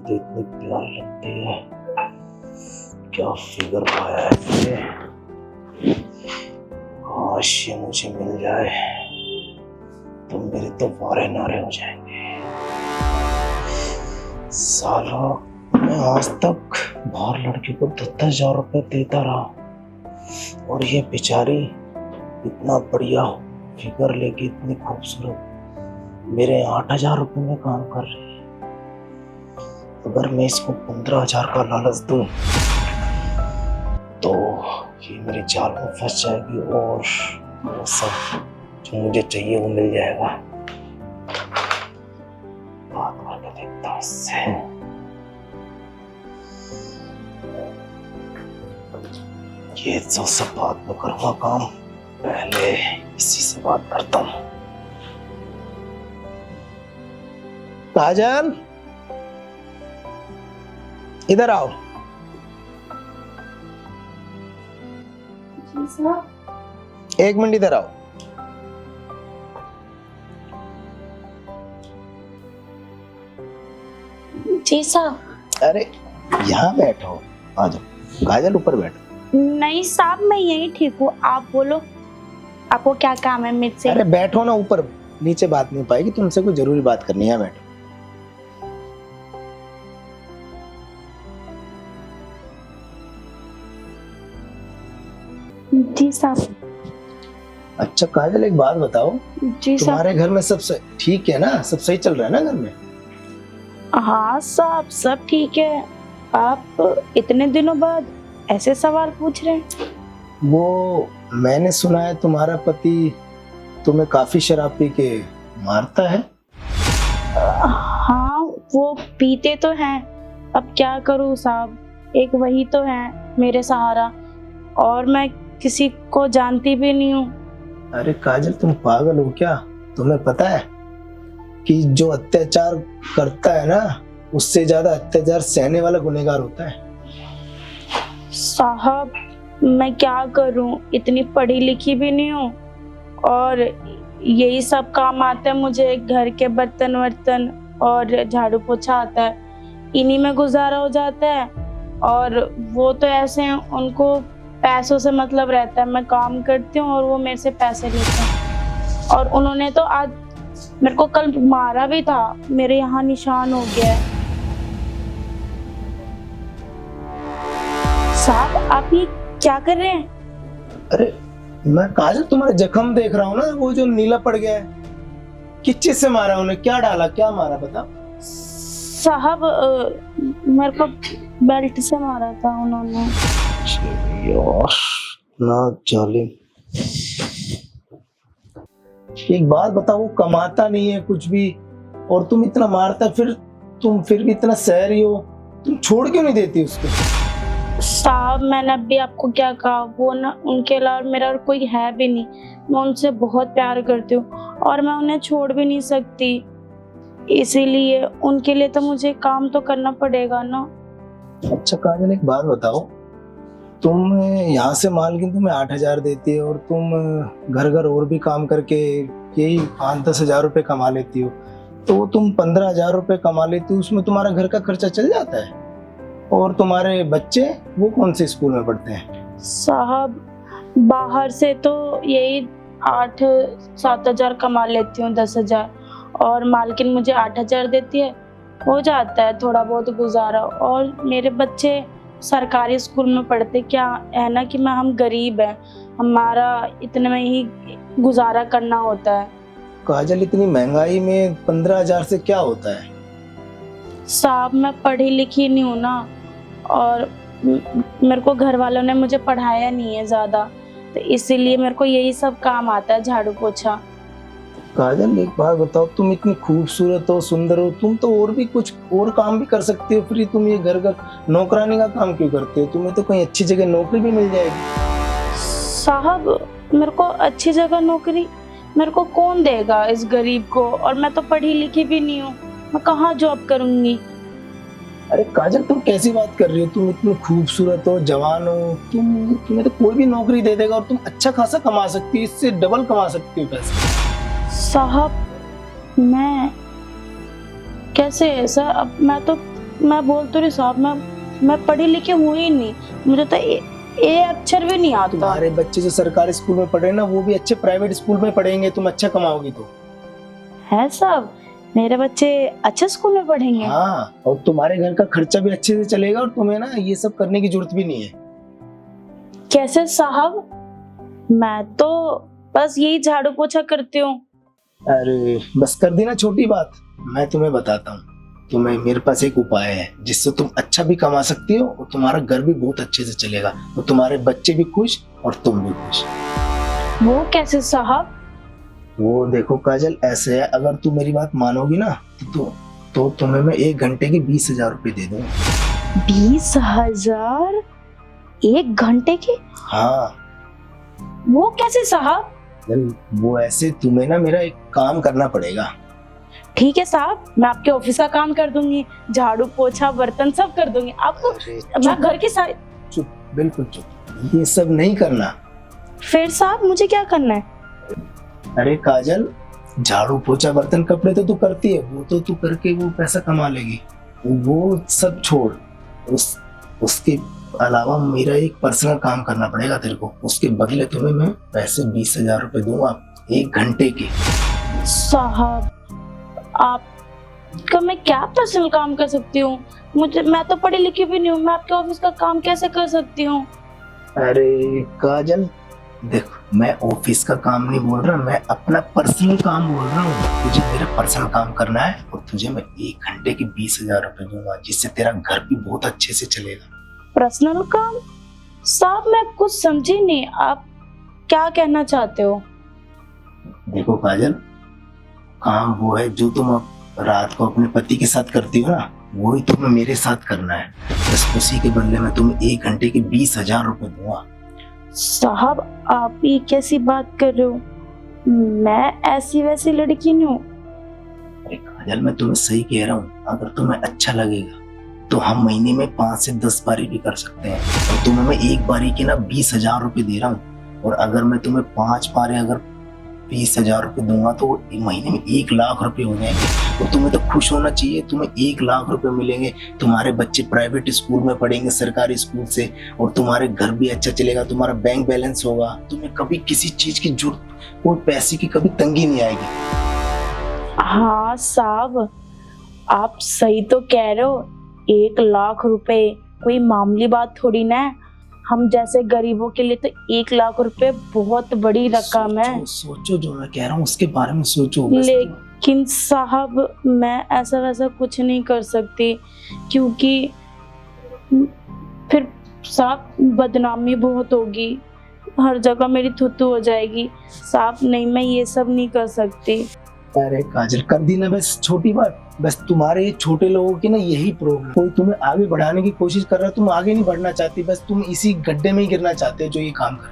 तो इतनी प्यारी लगती है। क्या फिगर पाया है ये। काश ये मुझे मिल जाए तो मेरे तो वारे नारे हो जाएंगे। साला मैं आज तक बाहर लड़की को 10,000 रुपए देता रहा और ये बेचारी इतना बढ़िया फिगर लेके इतनी खूबसूरत मेरे 8,000 रुपए में काम कर रही है। अगर मैं इसको 15,000 का लालच दूं तो ये मेरे जाल में फंस जाएगी और वो सब जो मुझे चाहिए वो मिल जाएगा। बात करके देखता हूँ इससे। ये जो सब बात में करूँगा काम, पहले इसी से बात करता हूँ। काजल, इधर आओ। जी साहब। 1 मिनट इधर आओ। जी साहब। अरे यहाँ बैठो, आ जाओ। काजल ऊपर बैठो। नहीं साहब, मैं यही ठीक हूँ, आप बोलो, आपको क्या काम है मुझसे? अरे बैठो ना ऊपर, नीचे बात नहीं पाएगी, तुमसे कोई जरूरी बात करनी है। बैठो। जी साहब। अच्छा काजल, एक बात बताओ, जी साहब। तुम्हारे घर में सब ठीक है ना? सब सही चल रहा है ना घर में? हाँ साहब, सब ठीक है। आप इतने दिनों बाद ऐसे सवाल पूछ रहे हैं? वो मैंने सुना है तुम्हारा पति तुम्हें काफी शराब पी के मारता है। हाँ, वो पीते तो हैं, अब क्या करूँ साहब, एक वही तो है मेरे सहारा, और मैं किसी को जानती भी नहीं हूँ। अरे काजल, तुम पागल हो क्या? तुम्हें पता है कि जो अत्याचार करता है ना, उससे ज्यादा अत्याचार सहने वाला गुनहगार होता है। साहब मैं क्या करूं, इतनी पढ़ी लिखी भी नहीं हूँ, और यही सब काम आता है मुझे, घर के बर्तन वर्तन और झाड़ू पोछा आता है, इन्हीं में गुजारा हो जाता है। और वो तो ऐसे हैं, उनको पैसों से मतलब रहता है, मैं काम करती हूँ और वो मेरे से पैसे लेते हैं। और उन्होंने तो आज मेरे को कल मारा भी था, मेरे यहाँ निशान हो गया है। साहब आप ये क्या कर रहे हैं? अरे मैं काजल तुम्हारे जख्म देख रहा हूँ ना, वो जो नीला पड़ गया है, किस चीज से मारा उन्हें? क्या डाला, क्या मारा बता। साहब मेरे को बेल्ट से मारा था उन्होंने। यार ना जालिम। एक बात बताओ, वो कमाता नहीं है कुछ भी और तुम इतना मारता, तुम फिर भी इतना सह रही हो, तुम छोड़ क्यों नहीं देती उसको? साहब मैंने अभी आपको क्या कहा, वो ना उनके अलावा मेरा और कोई है भी नहीं, मैं उनसे बहुत प्यार करती हूँ और मैं उन्हें छोड़ भी नहीं सकती, इसीलिए उनके लिए तो मुझे काम तो करना पड़ेगा ना। अच्छा काजल, एक बात बताओ, तुम यहाँ से मालकिन तुम्हें 8,000 देती है और तुम घर घर और भी काम करके यही 5-10 हजार रुपए कमा लेती हो, तो तुम 15,000 रुपए कमा लेती हो, उसमें तुम्हारा घर का खर्चा चल जाता है। और तुम्हारे बच्चे वो कौन से स्कूल में पढ़ते हैं? साहब बाहर से तो यही 8-7 हजार कमा लेती हूँ, 10,000, और मालकिन मुझे 8,000 देती है, हो जाता है थोड़ा बहुत गुजारा। और मेरे बच्चे सरकारी स्कूल में पढ़ते, क्या है ना कि हम गरीब हैं, हमारा इतने में ही गुजारा करना होता है। काजल, इतनी महंगाई में 15,000 से क्या होता है? साहब मैं पढ़ी लिखी नहीं हूँ ना, और मेरे को घर वालों ने मुझे पढ़ाया नहीं है ज़्यादा, तो इसीलिए मेरे को यही सब काम आता है, झाड़ू पोछा। काजल एक बात बताओ, तुम इतनी खूबसूरत हो, सुंदर हो, तुम तो और भी कुछ और काम भी कर सकती हो, फिर तुम ये घर घर नौकरानी का काम क्यों करते हो? तुम्हें तो कहीं अच्छी जगह नौकरी भी मिल जाएगी। साहब मेरे को अच्छी जगह नौकरी मेरे को कौन देगा इस गरीब को, और मैं तो पढ़ी लिखी भी नहीं हूँ, मैं कहाँ जॉब करूँगी? अरे काजल, तुम कैसी बात कर रही हो? तुम इतनी खूबसूरत हो, जवान हो, तुम्हें तो कोई भी नौकरी दे देगा और तुम अच्छा खासा कमा सकती हो, इससे डबल कमा सकती हो पैसे। साहब मैं कैसे ऐसा, अब मैं तो मैं बोल तो रही साहब, मैं पढ़ी लिखी हुई ही नहीं, मुझे तो ए अक्षर भी नहीं आता। तुम्हारे बच्चे जो सरकारी स्कूल में पढ़े ना, वो भी अच्छे प्राइवेट स्कूल में पढ़ेंगे, तुम अच्छा कमाओगी तो। है साहब, मेरे बच्चे अच्छे स्कूल में पढ़ेंगे। हाँ, और तुम्हारे घर का खर्चा भी अच्छे से चलेगा और तुम्हें ना ये सब करने की जरूरत भी नहीं है। कैसे साहब? मैं तो बस यही झाड़ू पोछा करती हूँ। अरे बस कर दी ना छोटी बात। मैं तुम्हें बताता हूँ, तुम्हें मेरे पास एक उपाय है जिससे तुम अच्छा भी कमा सकती हो और तुम्हारा घर भी बहुत अच्छे से चलेगा और तुम्हारे बच्चे भी खुश और तुम भी खुश। वो कैसे साहब? वो देखो काजल, ऐसे है, अगर तू मेरी बात मानोगी ना तो तुम्हें मैं 1 घंटे के 20,000 रुपए दे दूंगा। 20,000 1 घंटे के? हाँ। वो कैसे साहब? वो ऐसे, तुम्हें ना मेरा एक काम करना पड़ेगा। ठीक है साहब, मैं आपके ऑफिस का काम कर दूंगी, झाड़ू पोछा बर्तन सब कर दूंगी आपको। मैं घर के सारे। चुप, बिल्कुल चुप, ये सब नहीं करना। फिर साहब मुझे क्या करना है? अरे काजल, झाड़ू पोछा बर्तन कपड़े तो तू करती है, वो तो तू करके वो पैसा कमा लेगी, वो सब छोड़। उसके अलावा मेरा एक पर्सनल काम करना पड़ेगा तेरे को। उसके बदले तुम्हें मैं पैसे 20,000 रुपए दूंगा 1 घंटे के। साहब आपका मैं क्या पर्सनल काम कर सकती हूँ? मैं तो पढ़ी लिखी भी नहीं हूँ, मैं आपके ऑफिस का काम कैसे कर सकती हूँ? अरे काजल देखो, मैं ऑफिस का काम नहीं बोल रहा, मैं अपना पर्सनल काम बोल रहा हूँ। तुझे मेरा पर्सनल काम करना है और तुझे मैं 1 घंटे के 20,000 रुपए दूंगा, जिससे तेरा घर भी बहुत अच्छे से चलेगा। पर्सनल काम? साहब मैं कुछ समझी नहीं, आप क्या कहना चाहते हो? देखो काजल, काम वो है जो तुम रात को अपने पति के साथ करती हो ना, वही तुम्हें मेरे साथ करना है। बस उसी के बदले में तुम्हें 1 घंटे के 20,000 रुपए दूंगा। साहब आप ये कैसी बात कर रहे हो? मैं ऐसी वैसी लड़की नहीं हूँ। अरे काजल, मैं तुम्हें सही कह रहा हूँ, अगर तुम्हें अच्छा लगेगा तो हम महीने में 5 से 10 बारी भी कर सकते हैं। और तुम्हें मैं एक बारी के ना 20,000 रुपए दे रहा हूँ, और अगर मैं तुम्हें 5 बारी अगर 20,000 रुपए दूंगा तो महीने में 1 लाख रुपए हो जाएंगे। तो तुम्हें तो खुश होना चाहिए, तुम्हें 1 लाख रुपए मिलेंगे, तुम्हारे बच्चे प्राइवेट स्कूल में पढ़ेंगे सरकारी स्कूल से, और तुम्हारे घर भी अच्छा चलेगा, तुम्हारा बैंक बैलेंस होगा, तुम्हें कभी किसी चीज की जरूरत, कोई पैसे की कभी तंगी नहीं आएगी। हाँ साहब आप सही तो कह रहे हो, 1 लाख रुपए कोई मामूली बात थोड़ी ना है। हम जैसे गरीबों के लिए तो 1 लाख रुपए बहुत बड़ी रकम है। सोचो जो मैं कह रहा हूँ उसके बारे में सोचो। लेकिन साहब मैं ऐसा वैसा कुछ नहीं कर सकती, क्योंकि फिर साहब बदनामी बहुत होगी, हर जगह मेरी थुतू हो जाएगी। साहब नहीं, मैं ये सब नहीं कर सकती। अरे काजल, कर दी ना बस छोटी बात। बस तुम्हारे छोटे लोगों की ना यही प्रॉब्लम, कोई तुम्हें आगे बढ़ाने की कोशिश कर रहा है, तुम आगे नहीं बढ़ना चाहती, बस तुम इसी गड्ढे में ही गिरना चाहते हो जो ये काम कर।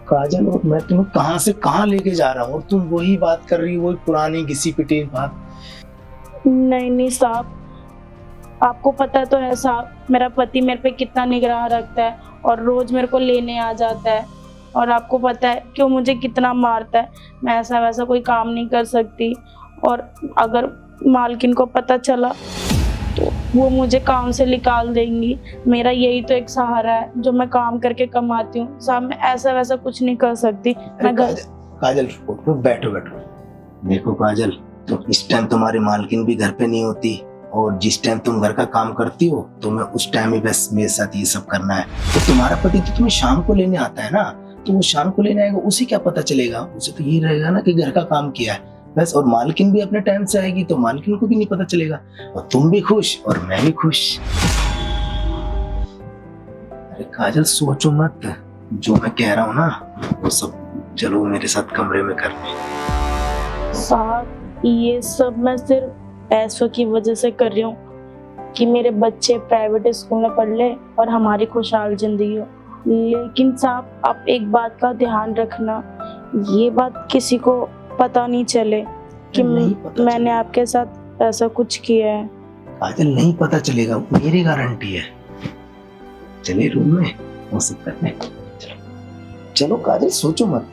काजल, और मैं तुम्हें कहां से कहां लेके जा रहा हूँ और तुम वही बात कर रही हो, वही पुरानी घिसी पिटी बात। नहीं साहब, आपको पता तो है साहब, मेरा पति मेरे पे कितना निगरान रखता है और रोज मेरे को लेने आ जाता है, और आपको पता है कि वो मुझे कितना मारता है। मैं ऐसा वैसा कोई काम नहीं कर सकती, और अगर मालकिन को पता चला तो वो मुझे काम से निकाल देंगी। मेरा यही तो एक सहारा है जो मैं काम करके कमाती हूँ साहब, मैं ऐसा वैसा कुछ नहीं कर सकती। मैं काजल बैठो। देखो काजल, तो इस टाइम तुम्हारी मालकिन भी घर पे नहीं होती, और जिस टाइम तुम घर का काम करती हो तो मैं उस टाइम ही बस मेरे साथ ये सब करना है। तो तुम्हारा पति तो तुम्हें शाम को लेने आता है ना, तो वो शाम को लेने आएगा, उसे क्या पता चलेगा? उसे तो ये रहेगा ना कि घर का काम किया है बस। और मालकिन भी अपने टाइम से आएगी तो मालकिन को भी नहीं पता चलेगा, और तुम भी खुश और मैं भी खुश। अरे काजल सोचो मत, जो मैं कह रहा हूँ ना वो सब चलो मेरे साथ कमरे में करने। साहब ये सब मैं सिर्फ पैसों की वजह से कर रही हूँ कि मेरे बच्चे प्राइवेट स्कूल में पढ़ ले और हमारी खुशहाल जिंदगी हो। लेकिन साहब आप एक बात का ध्यान रखना, ये बात किसी को पता नहीं चले कि मैंने आपके साथ ऐसा कुछ किया है। काजल नहीं पता चलेगा, मेरी गारंटी है। चलिए रूम में वो सब करने। चलो काजल सोचो मत।